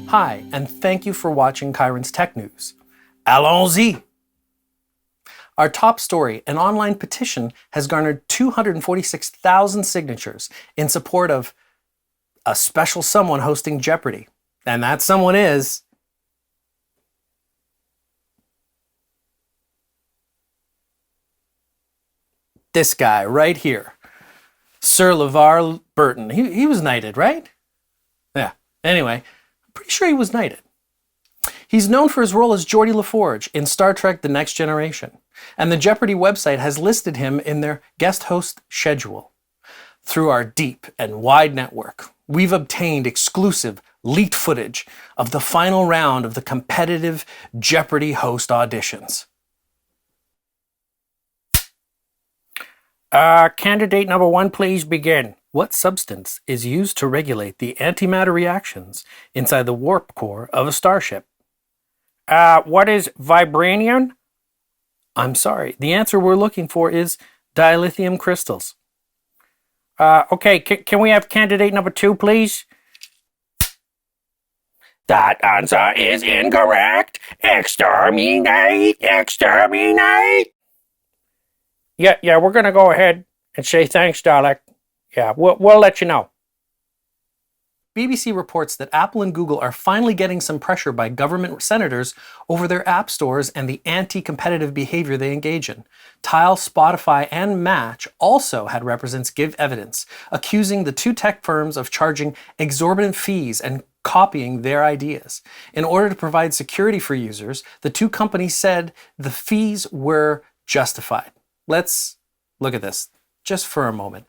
Hi, and thank you for watching Chiron's Tech News. Allons-y! Our top story, an online petition, has garnered 246,000 signatures in support of a special someone hosting Jeopardy. And that someone is... this guy right here. Sir LeVar Burton. He was knighted, right? Yeah. Anyway, I'm pretty sure he was knighted. He's known for his role as Geordi LaForge in Star Trek The Next Generation, and the Jeopardy website has listed him in their guest host schedule. Through our deep and wide network, we've obtained exclusive leaked footage of the final round of the competitive Jeopardy host auditions. Candidate number 1, please begin. What substance is used to regulate the antimatter reactions inside the warp core of a starship? What is vibranium? I'm sorry. The answer we're looking for is dilithium crystals. Okay, can we have candidate number 2, please? That answer is incorrect. Exterminate! Exterminate! Yeah, we're going to go ahead and say thanks, Dalek. Yeah, we'll let you know. BBC reports that Apple and Google are finally getting some pressure by government senators over their app stores and the anti-competitive behavior they engage in. Tile, Spotify, and Match also had representatives give evidence, accusing the two tech firms of charging exorbitant fees and copying their ideas. In order to provide security for users, the two companies said the fees were justified. Let's look at this just for a moment.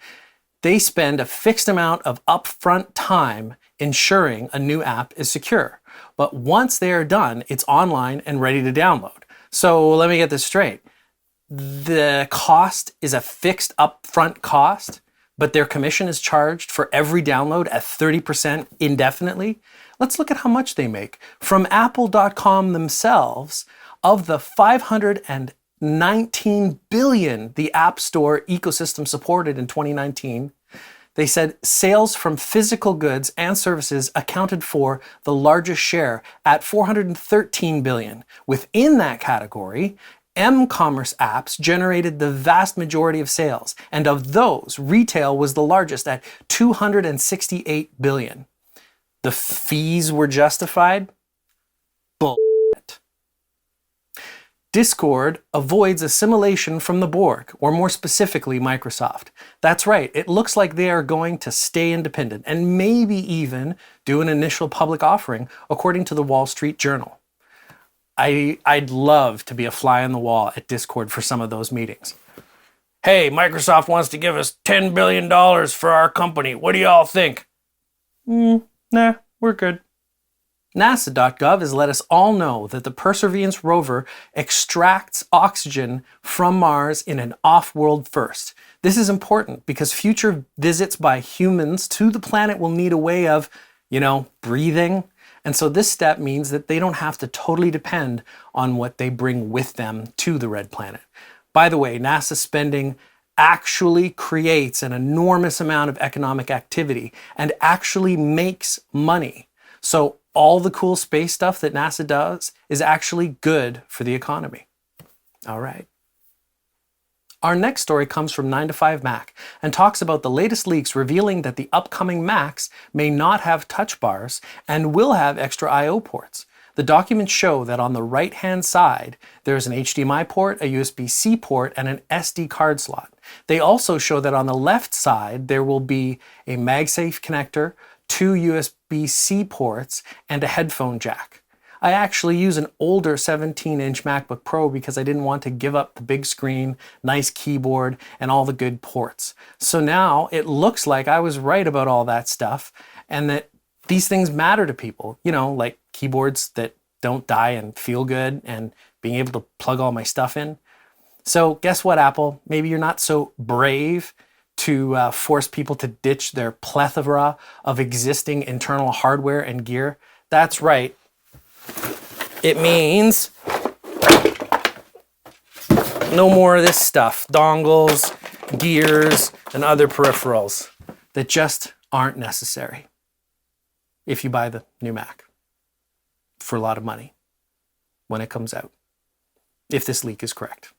They spend a fixed amount of upfront time ensuring a new app is secure. But once they are done, it's online and ready to download. So let me get this straight. The cost is a fixed upfront cost, but their commission is charged for every download at 30% indefinitely. Let's look at how much they make. From Apple.com themselves, of the 519 billion the App Store ecosystem supported in 2019, they said sales from physical goods and services accounted for the largest share at 413 billion. Within that category, m-commerce apps generated the vast majority of sales, and of those, retail was the largest at 268 billion. The fees were justified? Bullshit. Discord avoids assimilation from the Borg, or more specifically, Microsoft. That's right, it looks like they are going to stay independent and maybe even do an initial public offering, according to the Wall Street Journal. I'd love to be a fly on the wall at Discord for some of those meetings. Hey, Microsoft wants to give us $10 billion for our company. What do y'all think? Nah, we're good. NASA.gov has let us all know that the Perseverance rover extracts oxygen from Mars in an off-world first. This is important because future visits by humans to the planet will need a way of, breathing. And so this step means that they don't have to totally depend on what they bring with them to the red planet. By the way, NASA spending actually creates an enormous amount of economic activity and actually makes money. So all the cool space stuff that NASA does is actually good for the economy. All right. Our next story comes from 9to5Mac and talks about the latest leaks revealing that the upcoming Macs may not have touch bars and will have extra I/O ports. The documents show that on the right-hand side, there's an HDMI port, a USB-C port, and an SD card slot. They also show that on the left side, there will be a MagSafe connector, 2 USB-C ports, and a headphone jack. I actually use an older 17-inch MacBook Pro because I didn't want to give up the big screen, nice keyboard, and all the good ports. So now it looks like I was right about all that stuff and that these things matter to people, like keyboards that don't die and feel good and being able to plug all my stuff in. So guess what, Apple? Maybe you're not so brave to force people to ditch their plethora of existing internal hardware and gear. That's right. It means no more of this stuff, dongles, gears, and other peripherals that just aren't necessary if you buy the new Mac. for a lot of money when it comes out, if this leak is correct.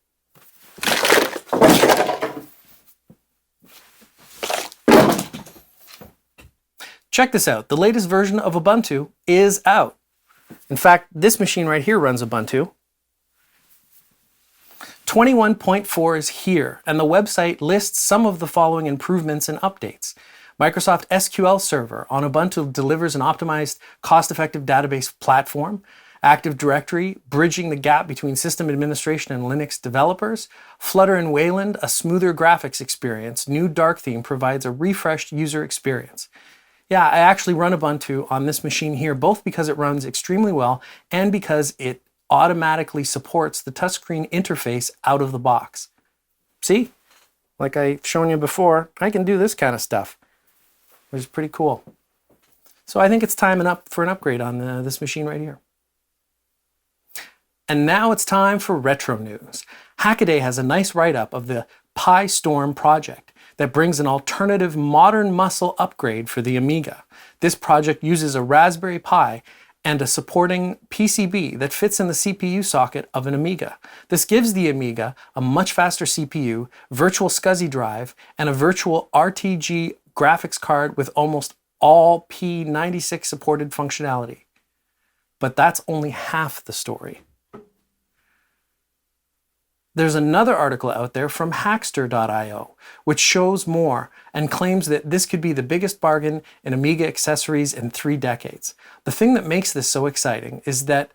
Check this out. The latest version of Ubuntu is out. In fact, this machine right here runs Ubuntu. 21.4 is here, and the website lists some of the following improvements and updates. Microsoft SQL Server on Ubuntu delivers an optimized, cost-effective database platform. Active Directory, bridging the gap between system administration and Linux developers. Flutter and Wayland, a smoother graphics experience. New dark theme provides a refreshed user experience. Yeah, I actually run Ubuntu on this machine here, both because it runs extremely well and because it automatically supports the touchscreen interface out of the box. See? Like I've shown you before, I can do this kind of stuff, which is pretty cool. So I think it's time for an upgrade on this machine right here. And now it's time for retro news. Hackaday has a nice write-up of the Pi Storm project that brings an alternative modern muscle upgrade for the Amiga. This project uses a Raspberry Pi and a supporting PCB that fits in the CPU socket of an Amiga. This gives the Amiga a much faster CPU, virtual SCSI drive, and a virtual RTG graphics card with almost all P96 supported functionality. But that's only half the story. There's another article out there from Hackster.io, which shows more and claims that this could be the biggest bargain in Amiga accessories in 3 decades. The thing that makes this so exciting is that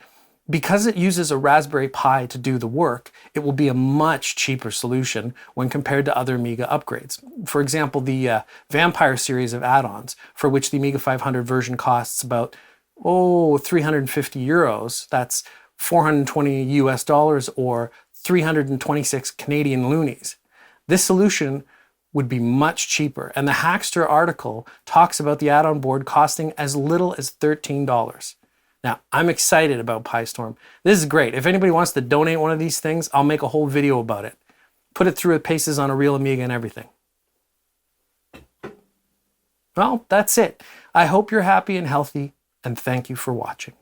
because it uses a Raspberry Pi to do the work, it will be a much cheaper solution when compared to other Amiga upgrades. For example, the Vampire series of add-ons, for which the Amiga 500 version costs about 350 euros, that's 420 US dollars or 326 Canadian loonies. This solution would be much cheaper, and the Hackster article talks about the add-on board costing as little as $13. Now, I'm excited about Pi Storm. This is great. If anybody wants to donate one of these things, I'll make a whole video about it. Put it through its paces on a real Amiga and everything. Well, that's it. I hope you're happy and healthy, and thank you for watching.